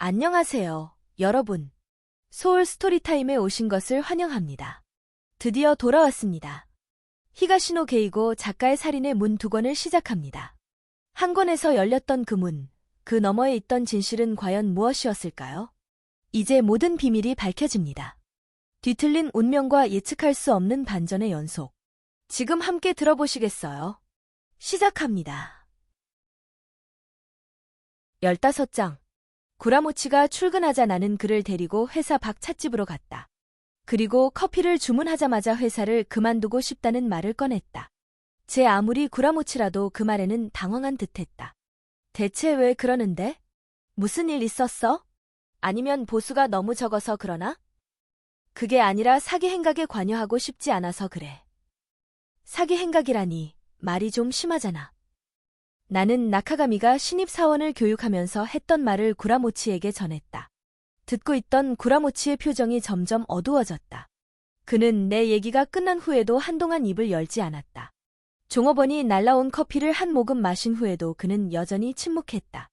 안녕하세요, 여러분. 소울 스토리타임에 오신 것을 환영합니다. 드디어 돌아왔습니다. 히가시노 게이고 작가의 살인의 문 2권을 시작합니다. 한 권에서 열렸던 그 문, 그 너머에 있던 진실은 과연 무엇이었을까요? 이제 모든 비밀이 밝혀집니다. 뒤틀린 운명과 예측할 수 없는 반전의 연속. 지금 함께 들어보시겠어요? 시작합니다. 15장. 구라모치가 출근하자 나는 그를 데리고 회사 밖 찻집으로 갔다. 그리고 커피를 주문하자마자 회사를 그만두고 싶다는 말을 꺼냈다. 제 아무리 구라모치라도 그 말에는 당황한 듯했다. 대체 왜 그러는데? 무슨 일 있었어? 아니면 보수가 너무 적어서 그러나? 그게 아니라 사기 행각에 관여하고 싶지 않아서 그래. 사기 행각이라니, 말이 좀 심하잖아. 나는 나카가미가 신입사원을 교육하면서 했던 말을 구라모치에게 전했다. 듣고 있던 구라모치의 표정이 점점 어두워졌다. 그는 내 얘기가 끝난 후에도 한동안 입을 열지 않았다. 종업원이 날라온 커피를 한 모금 마신 후에도 그는 여전히 침묵했다.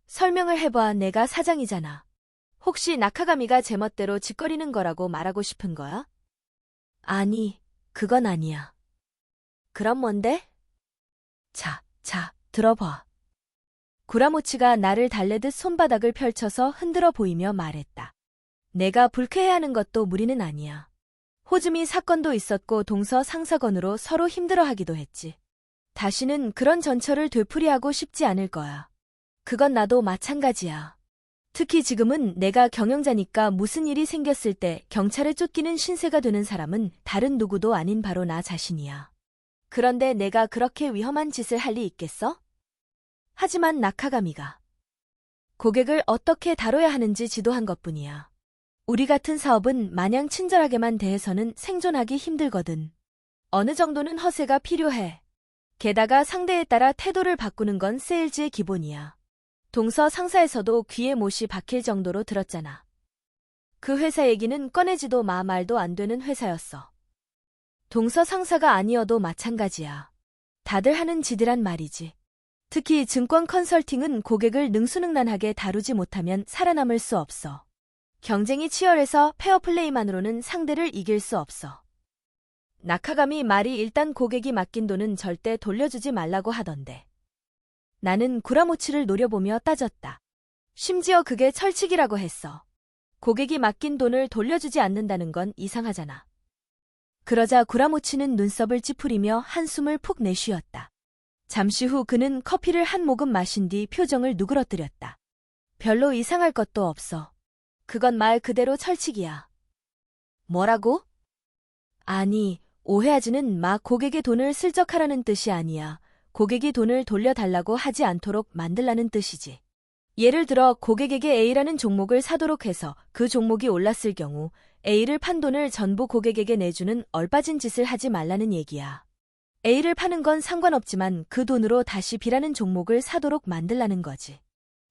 설명을 해봐, 내가 사장이잖아. 혹시 나카가미가 제멋대로 짓거리는 거라고 말하고 싶은 거야? 아니, 그건 아니야. 그럼 뭔데? 자, 들어봐. 구라모치가 나를 달래듯 손바닥을 펼쳐서 흔들어 보이며 말했다. 내가 불쾌해하는 것도 무리는 아니야. 호즈미 사건도 있었고 동서 상사건으로 서로 힘들어하기도 했지. 다시는 그런 전철을 되풀이하고 싶지 않을 거야. 그건 나도 마찬가지야. 특히 지금은 내가 경영자니까 무슨 일이 생겼을 때 경찰에 쫓기는 신세가 되는 사람은 다른 누구도 아닌 바로 나 자신이야. 그런데 내가 그렇게 위험한 짓을 할 리 있겠어? 하지만 나카가미가 고객을 어떻게 다뤄야 하는지 지도한 것뿐이야. 우리 같은 사업은 마냥 친절하게만 대해서는 생존하기 힘들거든. 어느 정도는 허세가 필요해. 게다가 상대에 따라 태도를 바꾸는 건 세일즈의 기본이야. 동서 상사에서도 귀에 못이 박힐 정도로 들었잖아. 그 회사 얘기는 꺼내지도 마 말도 안 되는 회사였어. 동서 상사가 아니어도 마찬가지야. 다들 하는 지들한 말이지. 특히 증권 컨설팅은 고객을 능수능란하게 다루지 못하면 살아남을 수 없어. 경쟁이 치열해서 페어플레이만으로는 상대를 이길 수 없어. 나카가미 말이 일단 고객이 맡긴 돈은 절대 돌려주지 말라고 하던데. 나는 구라모치를 노려보며 따졌다. 심지어 그게 철칙이라고 했어. 고객이 맡긴 돈을 돌려주지 않는다는 건 이상하잖아. 그러자 구라모치는 눈썹을 찌푸리며 한숨을 푹 내쉬었다. 잠시 후 그는 커피를 한 모금 마신 뒤 표정을 누그러뜨렸다. 별로 이상할 것도 없어. 그건 말 그대로 철칙이야. 뭐라고? 아니, 오해하지는 마. 고객의 돈을 슬쩍 하라는 뜻이 아니야. 고객이 돈을 돌려달라고 하지 않도록 만들라는 뜻이지. 예를 들어 고객에게 A라는 종목을 사도록 해서 그 종목이 올랐을 경우 A를 판 돈을 전부 고객에게 내주는 얼빠진 짓을 하지 말라는 얘기야. A를 파는 건 상관없지만 그 돈으로 다시 B라는 종목을 사도록 만들라는 거지.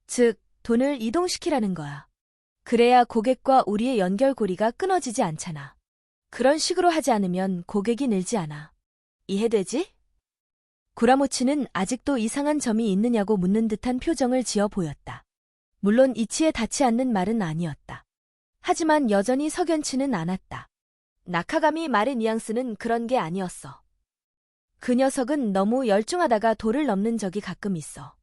즉, 돈을 이동시키라는 거야. 그래야 고객과 우리의 연결고리가 끊어지지 않잖아. 그런 식으로 하지 않으면 고객이 늘지 않아. 이해되지? 구라모치는 아직도 이상한 점이 있느냐고 묻는 듯한 표정을 지어 보였다. 물론 이치에 닿지 않는 말은 아니었다. 하지만 여전히 석연치는 않았다. 나카가미 말의 뉘앙스는 그런 게 아니었어. 그 녀석은 너무 열중하다가 도를 넘는 적이 가끔 있어.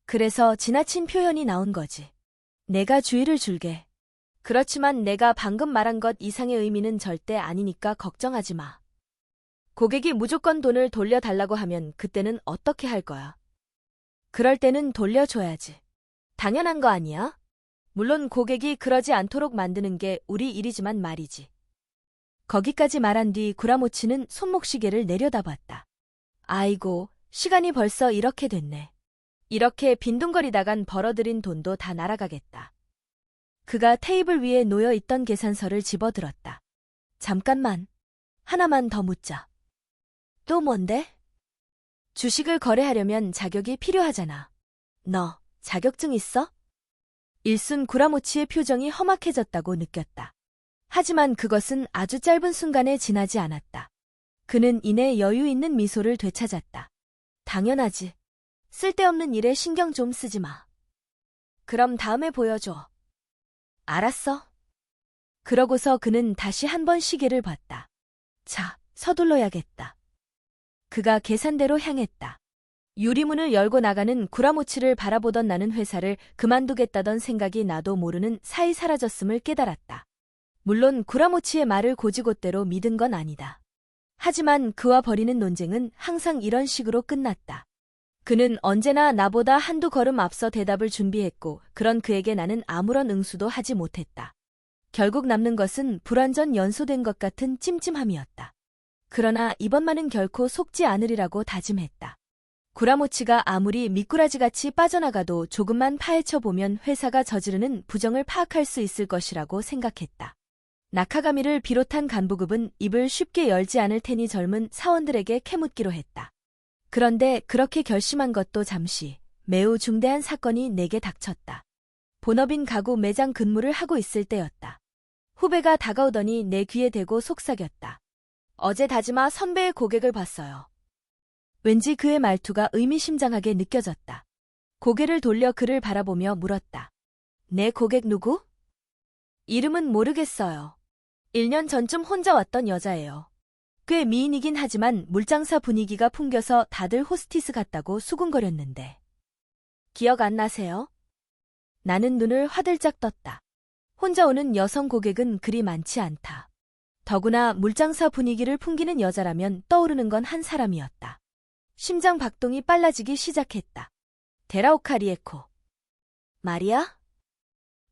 그래서 지나친 표현이 나온 거지. 내가 주의를 줄게. 그렇지만 내가 방금 말한 것 이상의 의미는 절대 아니니까 걱정하지 마. 고객이 무조건 돈을 돌려달라고 하면 그때는 어떻게 할 거야? 그럴 때는 돌려줘야지. 당연한 거 아니야? 물론 고객이 그러지 않도록 만드는 게 우리 일이지만 말이지. 거기까지 말한 뒤 구라모치는 손목시계를 내려다봤다. 아이고, 시간이 벌써 이렇게 됐네. 이렇게 빈둥거리다간 벌어들인 돈도 다 날아가겠다. 그가 테이블 위에 놓여있던 계산서를 집어들었다. 잠깐만. 하나만 더 묻자. 또 뭔데? 주식을 거래하려면 자격이 필요하잖아. 너 자격증 있어? 일순 구라모치의 표정이 험악해졌다고 느꼈다. 하지만 그것은 아주 짧은 순간에 지나지 않았다. 그는 이내 여유 있는 미소를 되찾았다. 당연하지. 쓸데없는 일에 신경 좀 쓰지 마. 그럼 다음에 보여줘. 알았어. 그러고서 그는 다시 한 번 시계를 봤다. 자, 서둘러야겠다. 그가 계산대로 향했다. 유리문을 열고 나가는 구라모치를 바라보던 나는 회사를 그만두겠다던 생각이 나도 모르는 사이 사라졌음을 깨달았다. 물론 구라모치의 말을 곧이곧대로 믿은 건 아니다. 하지만 그와 벌이는 논쟁은 항상 이런 식으로 끝났다. 그는 언제나 나보다 한두 걸음 앞서 대답을 준비했고 그런 그에게 나는 아무런 응수도 하지 못했다. 결국 남는 것은 불완전 연소된 것 같은 찜찜함이었다. 그러나 이번만은 결코 속지 않으리라고 다짐했다. 구라모치가 아무리 미꾸라지같이 빠져나가도 조금만 파헤쳐보면 회사가 저지르는 부정을 파악할 수 있을 것이라고 생각했다. 나카가미를 비롯한 간부급은 입을 쉽게 열지 않을 테니 젊은 사원들에게 캐묻기로 했다. 그런데 그렇게 결심한 것도 잠시 매우 중대한 사건이 내게 닥쳤다. 본업인 가구 매장 근무를 하고 있을 때였다. 후배가 다가오더니 내 귀에 대고 속삭였다. 어제 다지마 선배의 고객을 봤어요. 왠지 그의 말투가 의미심장하게 느껴졌다. 고개를 돌려 그를 바라보며 물었다. 내 고객 누구? 이름은 모르겠어요. 1년 전쯤 혼자 왔던 여자예요. 꽤 미인이긴 하지만 물장사 분위기가 풍겨서 다들 호스티스 같다고 수군거렸는데. 기억 안 나세요? 나는 눈을 화들짝 떴다. 혼자 오는 여성 고객은 그리 많지 않다. 더구나 물장사 분위기를 풍기는 여자라면 떠오르는 건 한 사람이었다. 심장 박동이 빨라지기 시작했다. 데라오카 리에코. 말이야?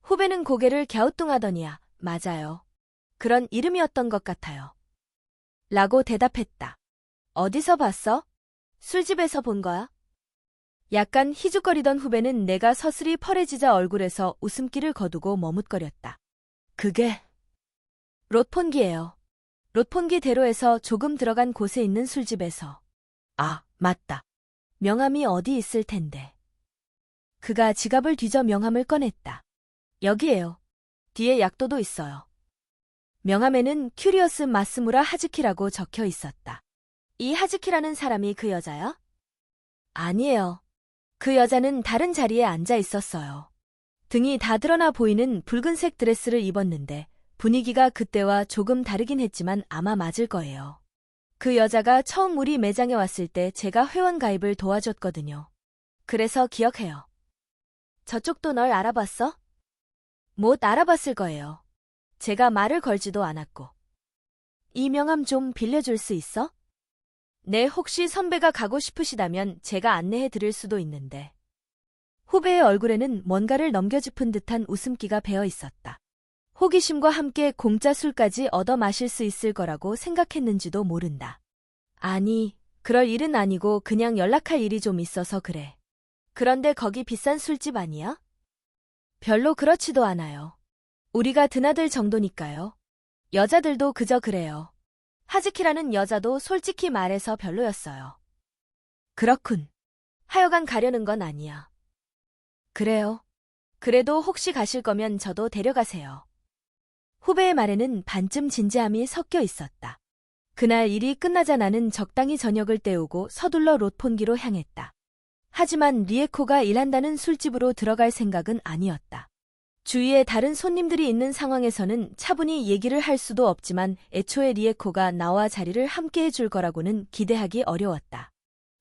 후배는 고개를 갸우뚱하더니야. 맞아요. 그런 이름이었던 것 같아요. 라고 대답했다. 어디서 봤어? 술집에서 본 거야? 약간 희죽거리던 후배는 내가 서슬이 펄해지자 얼굴에서 웃음기를 거두고 머뭇거렸다. 그게 롯폰기예요. 롯폰기 대로에서 조금 들어간 곳에 있는 술집에서. 아, 맞다. 명함이 어디 있을 텐데. 그가 지갑을 뒤져 명함을 꺼냈다. 여기에요. 뒤에 약도도 있어요. 명함에는 큐리어스 마스무라 하즈키라고 적혀 있었다. 이 하즈키라는 사람이 그 여자야? 아니에요. 그 여자는 다른 자리에 앉아 있었어요. 등이 다 드러나 보이는 붉은색 드레스를 입었는데 분위기가 그때와 조금 다르긴 했지만 아마 맞을 거예요. 그 여자가 처음 우리 매장에 왔을 때 제가 회원 가입을 도와줬거든요. 그래서 기억해요. 저쪽도 널 알아봤어? 못 알아봤을 거예요. 제가 말을 걸지도 않았고. 이 명함 좀 빌려줄 수 있어? 네, 혹시 선배가 가고 싶으시다면 제가 안내해 드릴 수도 있는데. 후배의 얼굴에는 뭔가를 넘겨짚은 듯한 웃음기가 배어 있었다. 호기심과 함께 공짜 술까지 얻어 마실 수 있을 거라고 생각했는지도 모른다. 아니, 그럴 일은 아니고 그냥 연락할 일이 좀 있어서 그래. 그런데 거기 비싼 술집 아니야? 별로 그렇지도 않아요. 우리가 드나들 정도니까요. 여자들도 그저 그래요. 하즈키라는 여자도 솔직히 말해서 별로였어요. 그렇군. 하여간 가려는 건 아니야. 그래요. 그래도 혹시 가실 거면 저도 데려가세요. 후배의 말에는 반쯤 진지함이 섞여 있었다. 그날 일이 끝나자 나는 적당히 저녁을 때우고 서둘러 롯폰기로 향했다. 하지만 리에코가 일한다는 술집으로 들어갈 생각은 아니었다. 주위에 다른 손님들이 있는 상황에서는 차분히 얘기를 할 수도 없지만 애초에 리에코가 나와 자리를 함께 해줄 거라고는 기대하기 어려웠다.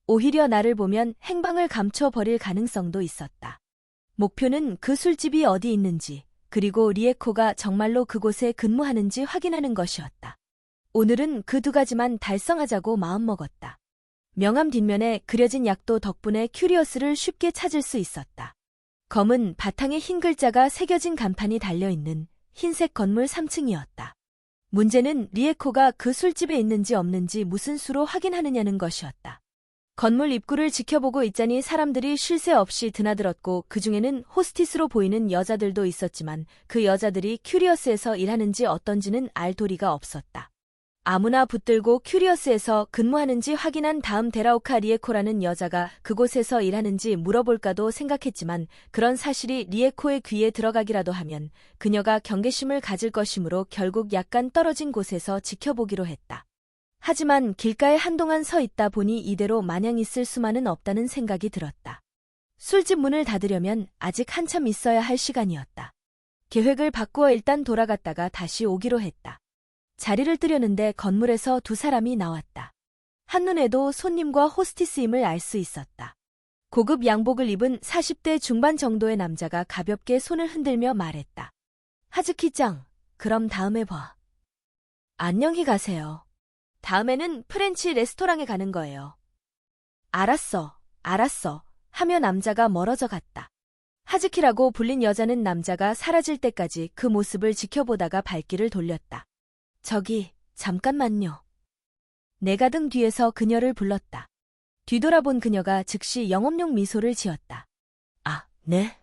오히려 나를 보면 행방을 감춰버릴 가능성도 있었다. 목표는 그 술집이 어디 있는지, 그리고 리에코가 정말로 그곳에 근무하는지 확인하는 것이었다. 오늘은 그 두 가지만 달성하자고 마음먹었다. 명함 뒷면에 그려진 약도 덕분에 큐리어스를 쉽게 찾을 수 있었다. 검은 바탕에 흰 글자가 새겨진 간판이 달려있는 흰색 건물 3층이었다. 문제는 리에코가 그 술집에 있는지 없는지 무슨 수로 확인하느냐는 것이었다. 건물 입구를 지켜보고 있자니 사람들이 쉴 새 없이 드나들었고 그중에는 호스티스로 보이는 여자들도 있었지만 그 여자들이 큐리어스에서 일하는지 어떤지는 알 도리가 없었다. 아무나 붙들고 큐리어스에서 근무하는지 확인한 다음 데라오카 리에코라는 여자가 그곳에서 일하는지 물어볼까도 생각했지만 그런 사실이 리에코의 귀에 들어가기라도 하면 그녀가 경계심을 가질 것이므로 결국 약간 떨어진 곳에서 지켜보기로 했다. 하지만 길가에 한동안 서 있다 보니 이대로 마냥 있을 수만은 없다는 생각이 들었다. 술집 문을 닫으려면 아직 한참 있어야 할 시간이었다. 계획을 바꾸어 일단 돌아갔다가 다시 오기로 했다. 자리를 뜨려는데 건물에서 두 사람이 나왔다. 한눈에도 손님과 호스티스임을 알 수 있었다. 고급 양복을 입은 40대 중반 정도의 남자가 가볍게 손을 흔들며 말했다. 하즈키짱, 그럼 다음에 봐. 안녕히 가세요. 다음에는 프렌치 레스토랑에 가는 거예요. 알았어, 알았어, 하며 남자가 멀어져 갔다. 하즈키라고 불린 여자는 남자가 사라질 때까지 그 모습을 지켜보다가 발길을 돌렸다. 저기, 잠깐만요. 내가 등 뒤에서 그녀를 불렀다. 뒤돌아본 그녀가 즉시 영업용 미소를 지었다. 아, 네.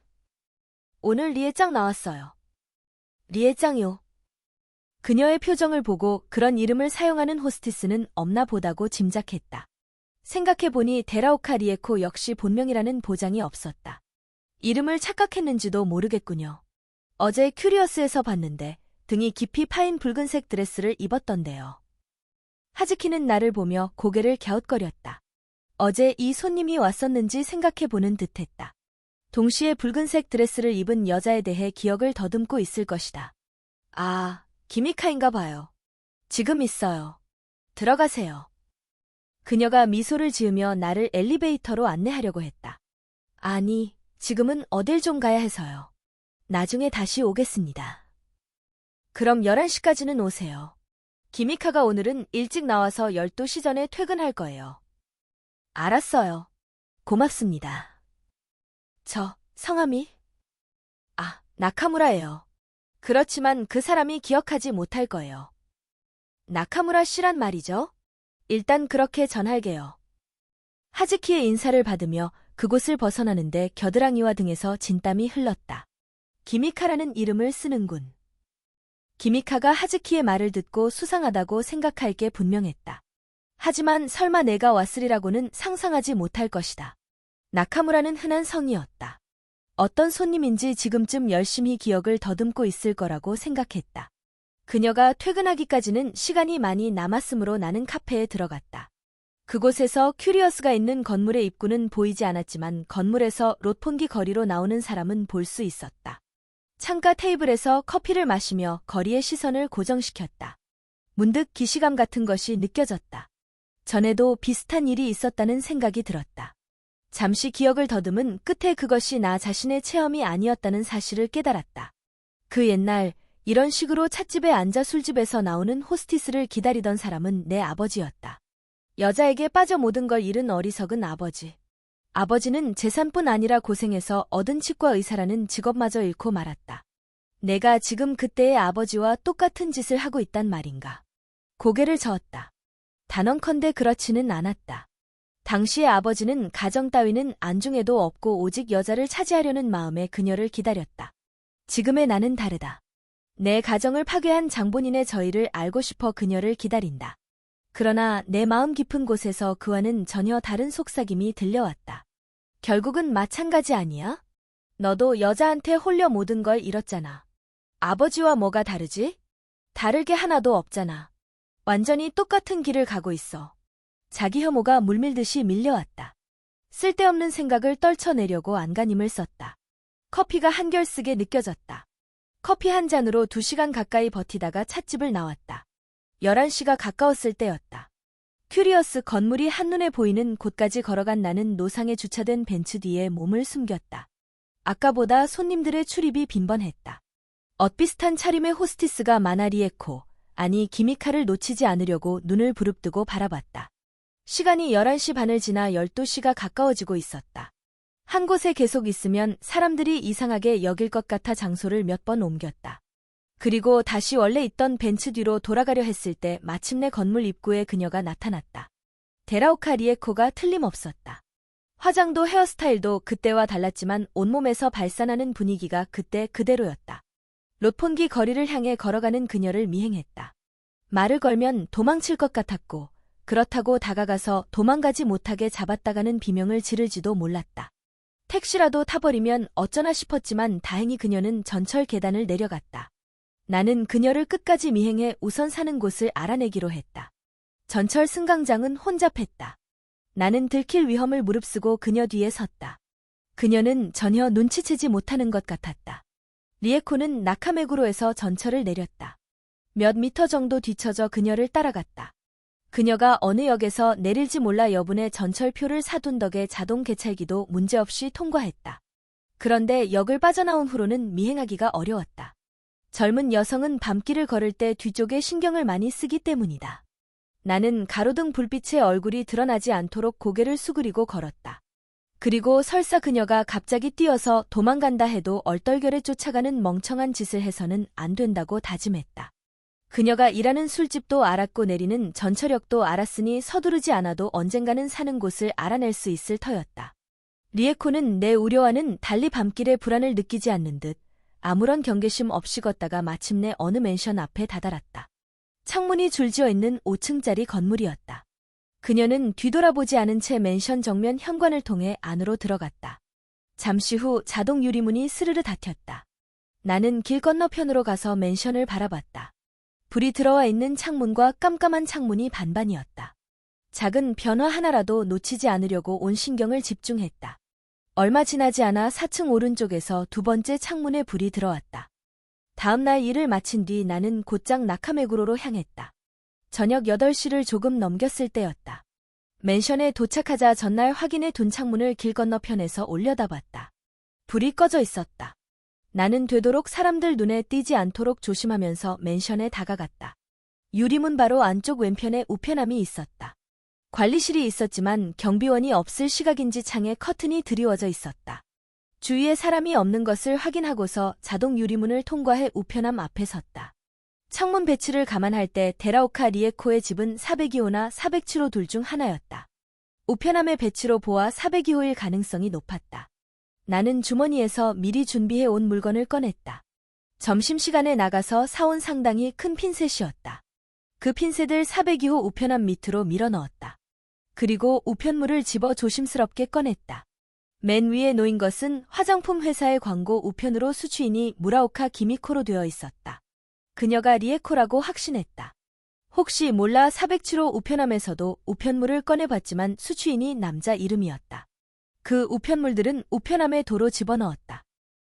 오늘 리에짱 나왔어요. 리에짱요. 그녀의 표정을 보고 그런 이름을 사용하는 호스티스는 없나 보다고 짐작했다. 생각해보니 데라오카 리에코 역시 본명이라는 보장이 없었다. 이름을 착각했는지도 모르겠군요. 어제 큐리어스에서 봤는데 등이 깊이 파인 붉은색 드레스를 입었던데요. 하즈키는 나를 보며 고개를 갸웃거렸다. 어제 이 손님이 왔었는지 생각해보는 듯했다. 동시에 붉은색 드레스를 입은 여자에 대해 기억을 더듬고 있을 것이다. 아, 기미카인가 봐요. 지금 있어요. 들어가세요. 그녀가 미소를 지으며 나를 엘리베이터로 안내하려고 했다. 아니, 지금은 어딜 좀 가야 해서요. 나중에 다시 오겠습니다. 그럼 11시까지는 오세요. 기미카가 오늘은 일찍 나와서 12시 전에 퇴근할 거예요. 알았어요. 고맙습니다. 저, 성함이? 아, 나카무라예요. 그렇지만 그 사람이 기억하지 못할 거예요. 나카무라 씨란 말이죠? 일단 그렇게 전할게요. 하즈키의 인사를 받으며 그곳을 벗어나는데 겨드랑이와 등에서 진땀이 흘렀다. 기미카라는 이름을 쓰는군. 기미카가 하즈키의 말을 듣고 수상하다고 생각할 게 분명했다. 하지만 설마 내가 왔으리라고는 상상하지 못할 것이다. 나카무라는 흔한 성이었다. 어떤 손님인지 지금쯤 열심히 기억을 더듬고 있을 거라고 생각했다. 그녀가 퇴근하기까지는 시간이 많이 남았으므로 나는 카페에 들어갔다. 그곳에서 큐리어스가 있는 건물의 입구는 보이지 않았지만 건물에서 롯폰기 거리로 나오는 사람은 볼 수 있었다. 창가 테이블에서 커피를 마시며 거리의 시선을 고정시켰다. 문득 기시감 같은 것이 느껴졌다. 전에도 비슷한 일이 있었다는 생각이 들었다. 잠시 기억을 더듬은 끝에 그것이 나 자신의 체험이 아니었다는 사실을 깨달았다. 그 옛날 이런 식으로 찻집에 앉아 술집에서 나오는 호스티스를 기다리던 사람은 내 아버지였다. 여자에게 빠져 모든 걸 잃은 어리석은 아버지. 아버지는 재산뿐 아니라 고생해서 얻은 치과 의사라는 직업마저 잃고 말았다. 내가 지금 그때의 아버지와 똑같은 짓을 하고 있단 말인가. 고개를 저었다. 단언컨대 그렇지는 않았다. 당시의 아버지는 가정 따위는 안중에도 없고 오직 여자를 차지하려는 마음에 그녀를 기다렸다. 지금의 나는 다르다. 내 가정을 파괴한 장본인의 저희를 알고 싶어 그녀를 기다린다. 그러나 내 마음 깊은 곳에서 그와는 전혀 다른 속삭임이 들려왔다. 결국은 마찬가지 아니야? 너도 여자한테 홀려 모든 걸 잃었잖아. 아버지와 뭐가 다르지? 다를 게 하나도 없잖아. 완전히 똑같은 길을 가고 있어. 자기 혐오가 물밀듯이 밀려왔다. 쓸데없는 생각을 떨쳐내려고 안간힘을 썼다. 커피가 한결 쓰게 느껴졌다. 커피 한 잔으로 2시간 가까이 버티다가 찻집을 나왔다. 11시가 가까웠을 때였다. 큐리어스 건물이 한눈에 보이는 곳까지 걸어간 나는 노상에 주차된 벤츠 뒤에 몸을 숨겼다. 아까보다 손님들의 출입이 빈번했다. 엇비슷한 차림의 호스티스가 마나리에코, 아니 기미카를 놓치지 않으려고 눈을 부릅뜨고 바라봤다. 시간이 11시 반을 지나 12시가 가까워지고 있었다. 한 곳에 계속 있으면 사람들이 이상하게 여길 것 같아 장소를 몇 번 옮겼다. 그리고 다시 원래 있던 벤츠 뒤로 돌아가려 했을 때 마침내 건물 입구에 그녀가 나타났다. 데라오카 리에코가 틀림없었다. 화장도 헤어스타일도 그때와 달랐지만 온몸에서 발산하는 분위기가 그때 그대로였다. 롯폰기 거리를 향해 걸어가는 그녀를 미행했다. 말을 걸면 도망칠 것 같았고 그렇다고 다가가서 도망가지 못하게 잡았다가는 비명을 지를지도 몰랐다. 택시라도 타버리면 어쩌나 싶었지만 다행히 그녀는 전철 계단을 내려갔다. 나는 그녀를 끝까지 미행해 우선 사는 곳을 알아내기로 했다. 전철 승강장은 혼잡했다. 나는 들킬 위험을 무릅쓰고 그녀 뒤에 섰다. 그녀는 전혀 눈치채지 못하는 것 같았다. 리에코는 나카메구로에서 전철을 내렸다. 몇 미터 정도 뒤처져 그녀를 따라갔다. 그녀가 어느 역에서 내릴지 몰라 여분의 전철표를 사둔 덕에 자동 개찰기도 문제없이 통과했다. 그런데 역을 빠져나온 후로는 미행하기가 어려웠다. 젊은 여성은 밤길을 걸을 때 뒤쪽에 신경을 많이 쓰기 때문이다. 나는 가로등 불빛에 얼굴이 드러나지 않도록 고개를 수그리고 걸었다. 그리고 설사 그녀가 갑자기 뛰어서 도망간다 해도 얼떨결에 쫓아가는 멍청한 짓을 해서는 안 된다고 다짐했다. 그녀가 일하는 술집도 알았고 내리는 전철역도 알았으니 서두르지 않아도 언젠가는 사는 곳을 알아낼 수 있을 터였다. 리에코는 내 우려와는 달리 밤길에 불안을 느끼지 않는 듯 아무런 경계심 없이 걷다가 마침내 어느 맨션 앞에 다다랐다. 창문이 줄지어 있는 5층짜리 건물이었다. 그녀는 뒤돌아보지 않은 채 맨션 정면 현관을 통해 안으로 들어갔다. 잠시 후 자동 유리문이 스르르 닫혔다. 나는 길 건너편으로 가서 맨션을 바라봤다. 불이 들어와 있는 창문과 깜깜한 창문이 반반이었다. 작은 변화 하나라도 놓치지 않으려고 온 신경을 집중했다. 얼마 지나지 않아 4층 오른쪽에서 두 번째 창문에 불이 들어왔다. 다음 날 일을 마친 뒤 나는 곧장 나카메구로로 향했다. 저녁 8시를 조금 넘겼을 때였다. 맨션에 도착하자 전날 확인해 둔 창문을 길 건너편에서 올려다봤다. 불이 꺼져 있었다. 나는 되도록 사람들 눈에 띄지 않도록 조심하면서 맨션에 다가갔다. 유리문 바로 안쪽 왼편에 우편함이 있었다. 관리실이 있었지만 경비원이 없을 시각인지 창에 커튼이 드리워져 있었다. 주위에 사람이 없는 것을 확인하고서 자동 유리문을 통과해 우편함 앞에 섰다. 창문 배치를 감안할 때 데라오카 리에코의 집은 402호나 407호 둘 중 하나였다. 우편함의 배치로 보아 402호일 가능성이 높았다. 나는 주머니에서 미리 준비해 온 물건을 꺼냈다. 점심시간에 나가서 사온 상당히 큰 핀셋이었다. 그 핀셋을 402호 우편함 밑으로 밀어 넣었다. 그리고 우편물을 집어 조심스럽게 꺼냈다. 맨 위에 놓인 것은 화장품 회사의 광고 우편으로 수취인이 무라오카 기미코로 되어 있었다. 그녀가 리에코라고 확신했다. 혹시 몰라 407호 우편함에서도 우편물을 꺼내봤지만 수취인이 남자 이름이었다. 그 우편물들은 우편함에 도로 집어넣었다.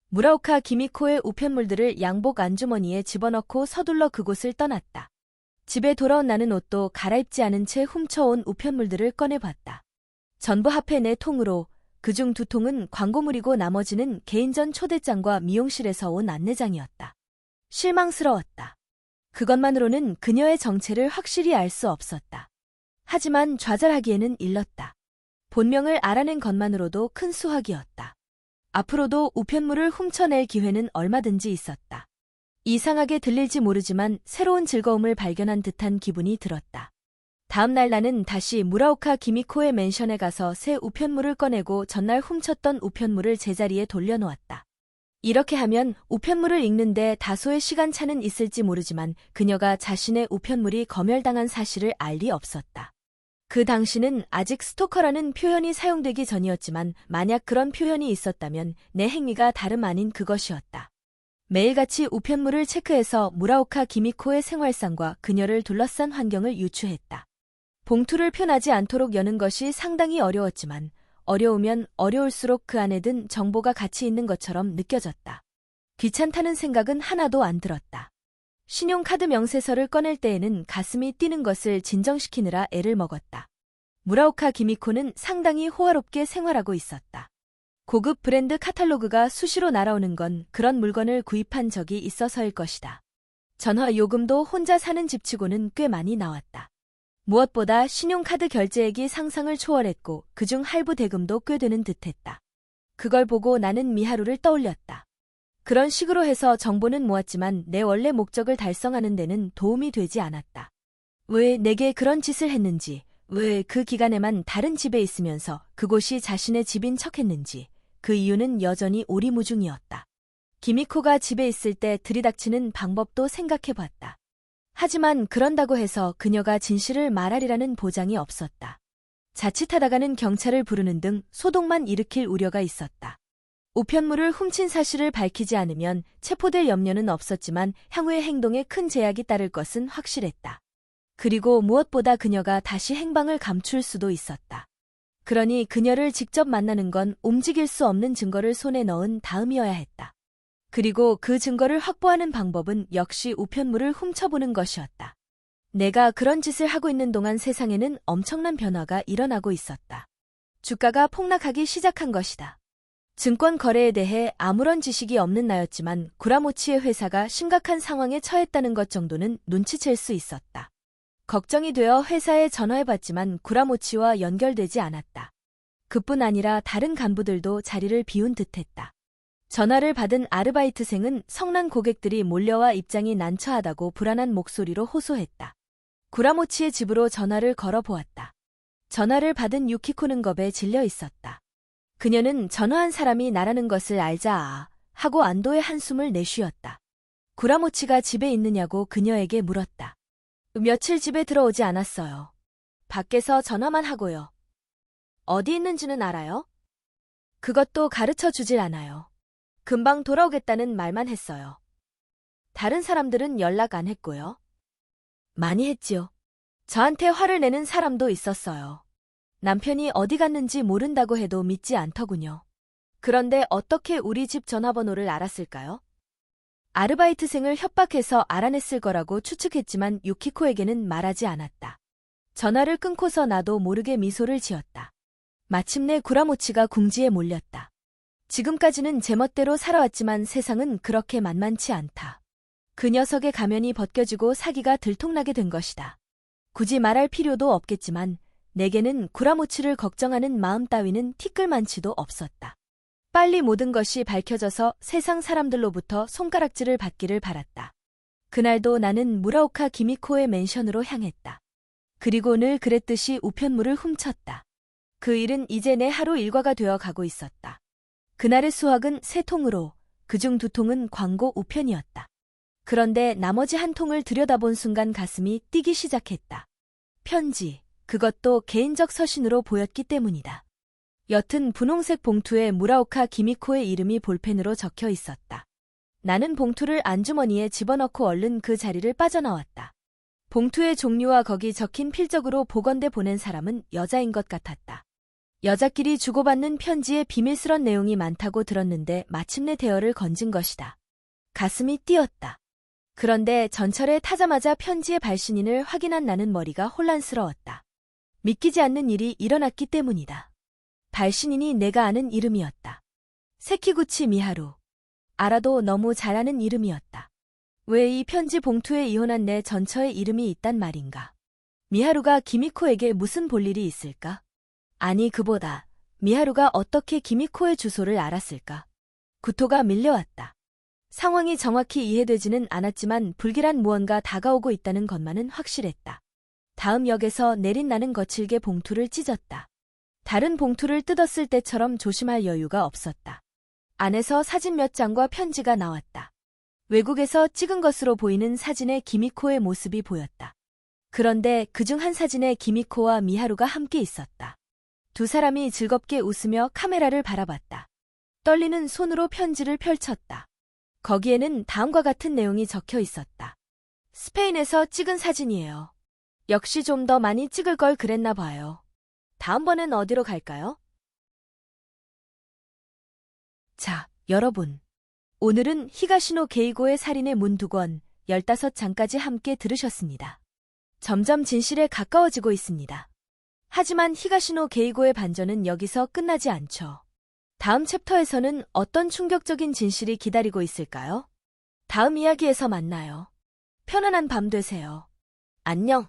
무라오카 기미코의 우편물들을 양복 안주머니에 집어넣고 서둘러 그곳을 떠났다. 집에 돌아온 나는 옷도 갈아입지 않은 채 훔쳐온 우편물들을 꺼내봤다. 전부 합해 4통으로 그중 2통은 광고물이고 나머지는 개인전 초대장과 미용실에서 온 안내장이었다. 실망스러웠다. 그것만으로는 그녀의 정체를 확실히 알 수 없었다. 하지만 좌절하기에는 일렀다. 본명을 알아낸 것만으로도 큰 수확이었다. 앞으로도 우편물을 훔쳐낼 기회는 얼마든지 있었다. 이상하게 들릴지 모르지만 새로운 즐거움을 발견한 듯한 기분이 들었다. 다음 날 나는 다시 무라오카 기미코의 맨션에 가서 새 우편물을 꺼내고 전날 훔쳤던 우편물을 제자리에 돌려놓았다. 이렇게 하면 우편물을 읽는데 다소의 시간차는 있을지 모르지만 그녀가 자신의 우편물이 검열당한 사실을 알 리 없었다. 그 당시는 아직 스토커라는 표현이 사용되기 전이었지만 만약 그런 표현이 있었다면 내 행위가 다름 아닌 그것이었다. 매일같이 우편물을 체크해서 무라오카 기미코의 생활상과 그녀를 둘러싼 환경을 유추했다. 봉투를 표나지 않도록 여는 것이 상당히 어려웠지만 어려우면 어려울수록 그 안에 든 정보가 가치 있는 것처럼 느껴졌다. 귀찮다는 생각은 하나도 안 들었다. 신용카드 명세서를 꺼낼 때에는 가슴이 뛰는 것을 진정시키느라 애를 먹었다. 무라오카 기미코는 상당히 호화롭게 생활하고 있었다. 고급 브랜드 카탈로그가 수시로 날아오는 건 그런 물건을 구입한 적이 있어서일 것이다. 전화 요금도 혼자 사는 집치고는 꽤 많이 나왔다. 무엇보다 신용카드 결제액이 상상을 초월했고 그중 할부 대금도 꽤 되는 듯했다. 그걸 보고 나는 미하루를 떠올렸다. 그런 식으로 해서 정보는 모았지만 내 원래 목적을 달성하는 데는 도움이 되지 않았다. 왜 내게 그런 짓을 했는지, 왜 그 기간에만 다른 집에 있으면서 그곳이 자신의 집인 척했는지, 그 이유는 여전히 오리무중이었다. 기미코가 집에 있을 때 들이닥치는 방법도 생각해봤다. 하지만 그런다고 해서 그녀가 진실을 말하리라는 보장이 없었다. 자칫하다가는 경찰을 부르는 등 소동만 일으킬 우려가 있었다. 우편물을 훔친 사실을 밝히지 않으면 체포될 염려는 없었지만 향후의 행동에 큰 제약이 따를 것은 확실했다. 그리고 무엇보다 그녀가 다시 행방을 감출 수도 있었다. 그러니 그녀를 직접 만나는 건 움직일 수 없는 증거를 손에 넣은 다음이어야 했다. 그리고 그 증거를 확보하는 방법은 역시 우편물을 훔쳐보는 것이었다. 내가 그런 짓을 하고 있는 동안 세상에는 엄청난 변화가 일어나고 있었다. 주가가 폭락하기 시작한 것이다. 증권 거래에 대해 아무런 지식이 없는 나였지만 구라모치의 회사가 심각한 상황에 처했다는 것 정도는 눈치챌 수 있었다. 걱정이 되어 회사에 전화해봤지만 구라모치와 연결되지 않았다. 그뿐 아니라 다른 간부들도 자리를 비운 듯했다. 전화를 받은 아르바이트생은 성난 고객들이 몰려와 입장이 난처하다고 불안한 목소리로 호소했다. 구라모치의 집으로 전화를 걸어보았다. 전화를 받은 유키코는 겁에 질려 있었다. 그녀는 전화한 사람이 나라는 것을 알자 하고 안도의 한숨을 내쉬었다. 구라모치가 집에 있느냐고 그녀에게 물었다. 며칠 집에 들어오지 않았어요. 밖에서 전화만 하고요. 어디 있는지는 알아요? 그것도 가르쳐 주질 않아요. 금방 돌아오겠다는 말만 했어요. 다른 사람들은 연락 안 했고요. 많이 했지요. 저한테 화를 내는 사람도 있었어요. 남편이 어디 갔는지 모른다고 해도 믿지 않더군요. 그런데 어떻게 우리 집 전화번호를 알았을까요? 아르바이트생을 협박해서 알아냈을 거라고 추측했지만 유키코에게는 말하지 않았다. 전화를 끊고서 나도 모르게 미소를 지었다. 마침내 구라모치가 궁지에 몰렸다. 지금까지는 제멋대로 살아왔지만 세상은 그렇게 만만치 않다. 그 녀석의 가면이 벗겨지고 사기가 들통나게 된 것이다. 굳이 말할 필요도 없겠지만 내게는 구라모치를 걱정하는 마음 따위는 티끌만치도 없었다. 빨리 모든 것이 밝혀져서 세상 사람들로부터 손가락질을 받기를 바랐다. 그날도 나는 무라오카 기미코의 맨션으로 향했다. 그리고 늘 그랬듯이 우편물을 훔쳤다. 그 일은 이제 내 하루 일과가 되어 가고 있었다. 그날의 수확은 3통으로 그중 2통은 광고 우편이었다. 그런데 나머지 1통을 들여다본 순간 가슴이 뛰기 시작했다. 편지, 그것도 개인적 서신으로 보였기 때문이다. 옅은 분홍색 봉투에 무라오카 기미코의 이름이 볼펜으로 적혀 있었다. 나는 봉투를 안주머니에 집어넣고 얼른 그 자리를 빠져나왔다. 봉투의 종류와 거기 적힌 필적으로 보건대 보낸 사람은 여자인 것 같았다. 여자끼리 주고받는 편지에 비밀스런 내용이 많다고 들었는데 마침내 대열을 건진 것이다. 가슴이 뛰었다. 그런데 전철에 타자마자 편지의 발신인을 확인한 나는 머리가 혼란스러웠다. 믿기지 않는 일이 일어났기 때문이다. 발신인이 내가 아는 이름이었다. 세키구치 미하루. 알아도 너무 잘 아는 이름이었다. 왜 이 편지 봉투에 이혼한 내 전처의 이름이 있단 말인가? 미하루가 기미코에게 무슨 볼일이 있을까? 아니 그보다 미하루가 어떻게 기미코의 주소를 알았을까? 구토가 밀려왔다. 상황이 정확히 이해되지는 않았지만 불길한 무언가 다가오고 있다는 것만은 확실했다. 다음 역에서 내린 나는 거칠게 봉투를 찢었다. 다른 봉투를 뜯었을 때처럼 조심할 여유가 없었다. 안에서 사진 몇 장과 편지가 나왔다. 외국에서 찍은 것으로 보이는 사진에 기미코의 모습이 보였다. 그런데 그중 한 사진에 기미코와 미하루가 함께 있었다. 두 사람이 즐겁게 웃으며 카메라를 바라봤다. 떨리는 손으로 편지를 펼쳤다. 거기에는 다음과 같은 내용이 적혀 있었다. 스페인에서 찍은 사진이에요. 역시 좀 더 많이 찍을 걸 그랬나 봐요. 다음번엔 어디로 갈까요? 자, 여러분. 오늘은 히가시노 게이고의 살인의 문 2권, 15장까지 함께 들으셨습니다. 점점 진실에 가까워지고 있습니다. 하지만 히가시노 게이고의 반전은 여기서 끝나지 않죠. 다음 챕터에서는 어떤 충격적인 진실이 기다리고 있을까요? 다음 이야기에서 만나요. 편안한 밤 되세요. 안녕.